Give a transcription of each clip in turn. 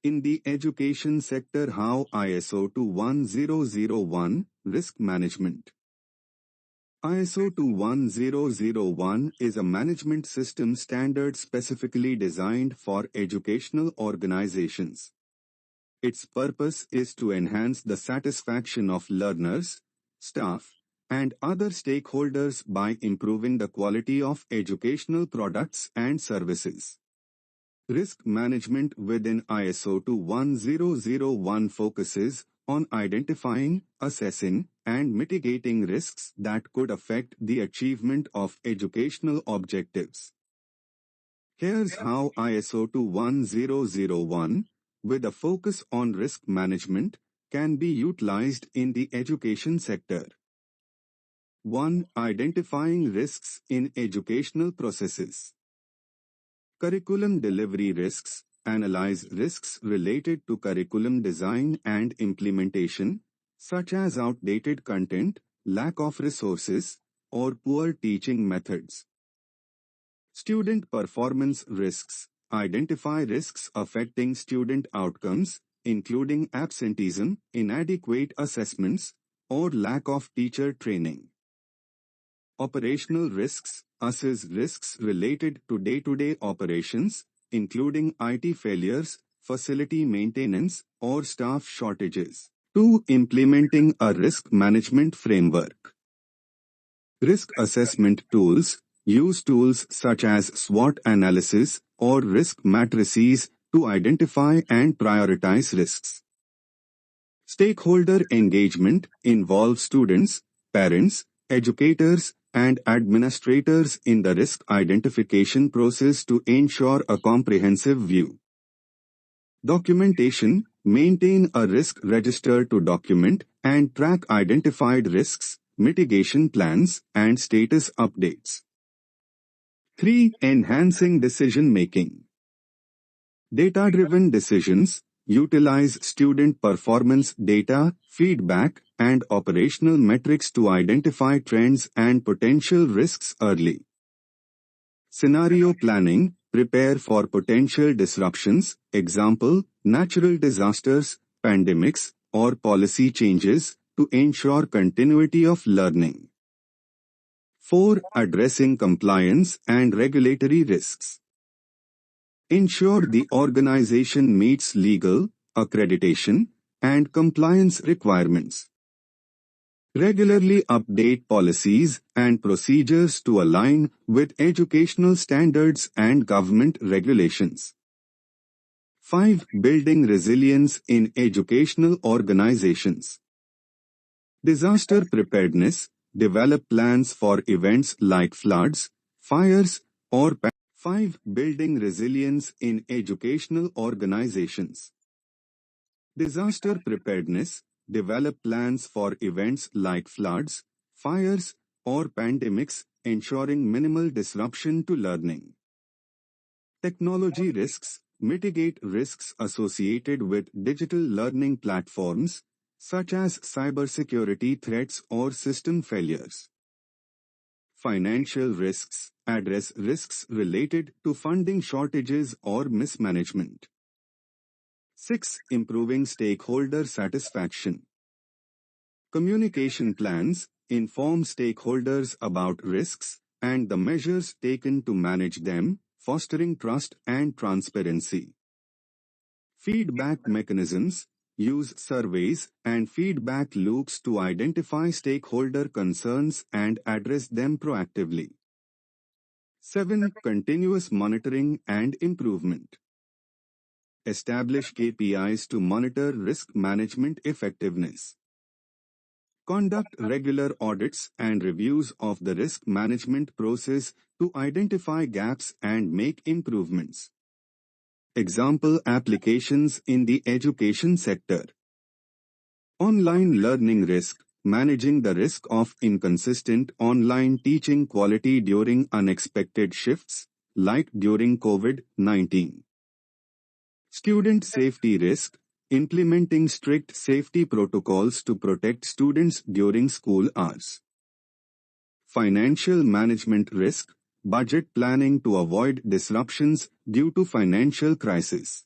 In the education sector, how ISO 21001 Risk Management. ISO 21001 is a management system standard specifically designed for educational organizations. Its purpose is to enhance the satisfaction of learners, staff, and other stakeholders by improving the quality of educational products and services. Risk management within ISO 21001 focuses on identifying, assessing, and mitigating risks that could affect the achievement of educational objectives. Here's how ISO 21001, with a focus on risk management, can be utilized in the education sector. 1. Identifying risks in educational processes. Curriculum delivery risks. Analyze risks related to curriculum design and implementation, such as outdated content, lack of resources, or poor teaching methods. Student performance risks. Identify risks affecting student outcomes, including absenteeism, inadequate assessments, or lack of teacher training. Operational risks. Assess risks related to day-to-day operations, including IT failures, facility maintenance, or staff shortages. 2. Implementing a risk management framework. Risk assessment tools. Use tools such as SWOT analysis or risk matrices to identify and prioritize risks. Stakeholder engagement involves students, parents, educators, and administrators in the risk identification process to ensure a comprehensive view. Documentation. Maintain a risk register to document and track identified risks, mitigation plans, and status updates. 3. Enhancing decision-making. Data-driven decisions. Utilize student performance data, feedback, and operational metrics to identify trends and potential risks early. Scenario planning. Prepare for potential disruptions, example, natural disasters, pandemics, or policy changes, to ensure continuity of learning. 4. Addressing compliance and regulatory risks. Ensure the organization meets legal, accreditation, and compliance requirements. Regularly update policies and procedures to align with educational standards and government regulations. 5. Building resilience in educational organizations. Disaster preparedness. Develop plans for events like floods, fires, or 5. Building resilience in educational organizations. Disaster preparedness. Develop plans for events like floods, fires, or pandemics, ensuring minimal disruption to learning. Technology risks. Mitigate risks associated with digital learning platforms, such as cybersecurity threats or system failures. Financial risks. Address risks related to funding shortages or mismanagement. 6. Improving stakeholder satisfaction. Communication plans. Inform stakeholders about risks and the measures taken to manage them, fostering trust and transparency. Feedback mechanisms. Use surveys and feedback loops to identify stakeholder concerns and address them proactively. 7. Continuous monitoring and improvement. Establish KPIs to monitor risk management effectiveness. Conduct regular audits and reviews of the risk management process to identify gaps and make improvements. Example applications in the education sector. Online learning risk. Managing the risk of inconsistent online teaching quality during unexpected shifts, like during COVID-19. Student safety risk. Implementing strict safety protocols to protect students during school hours. Financial management risk. Budget planning to avoid disruptions due to financial crisis.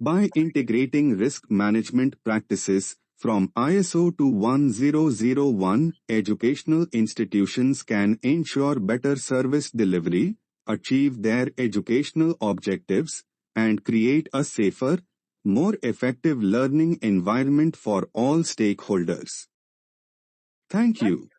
By integrating risk management practices from ISO 21001, educational institutions can ensure better service delivery, achieve their educational objectives, and create a safer, more effective learning environment for all stakeholders. Thank you.